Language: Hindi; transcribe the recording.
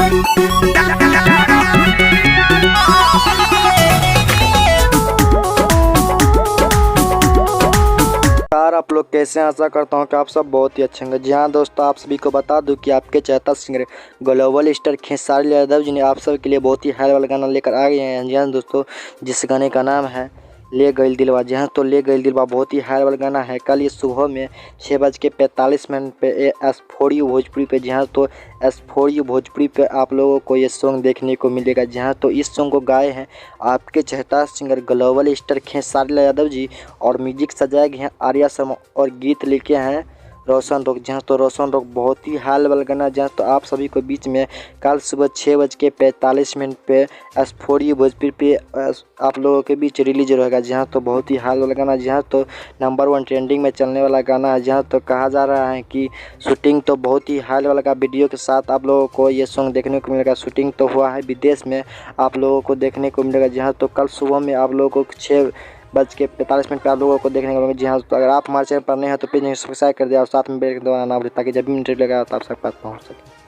यार आप लोग कैसे हैं? आशा करता हूँ कि आप सब बहुत ही अच्छे होंगे। जी हाँ दोस्तों, आप सभी को बता दूं कि आपके चहेता singer global star Khesari Yadav ji ने आप सब के लिए बहुत ही हाई वाला गाना लेकर आ गए हैं। जी हाँ दोस्तों, जिस गाने का नाम है ले गइल दिलवा। जी हाँ, तो ले गइल दिलवा बहुत ही हाई वाला गाना है। कल ये सुबह में 6:45 पे S4U भोजपुरी पे, जी हाँ, तो S4U भोजपुरी पे आप लोगों को ये सॉन्ग देखने को मिलेगा। जी हाँ, तो इस सॉन्ग को गाए हैं आपके चहेता singer global star Khesari Yadav ji और म्यूजिक सजाए गए हैं आर्या शर्मा और गीत लिखे हैं रोशन रोक। जहाँ तो रोशन रोक बहुत ही हाल वाला गाना। जहाँ तो आप सभी को बीच में कल सुबह 6:45 पे S4U भोजपुरी पे आप लोगों के बीच रिलीज रहेगा। जहाँ तो बहुत ही हाल वाला गाना। जहाँ तो नंबर 1 ट्रेंडिंग में चलने वाला गाना है। जहाँ तो कहा जा रहा है कि शूटिंग तो बहुत ही हाल वाला का वीडियो के साथ आप लोगों को ये सॉन्ग देखने को मिलेगा। शूटिंग तो हुआ है विदेश में, आप लोगों को देखने को मिलेगा। जहाँ तो कल सुबह में आप लोगों को 6:45 पे आप लोगों को देखने को मिलेगा। जी हाँ, तो अगर आप हमारे चैनल पर नए हैं तो प्लीज़ सब्सक्राइब कर दिया और साथ में बेल आइकन दबाना ना भूलें ताकि जब भी इंटरव्यू लगा तो आप सब पास पहुँच सके।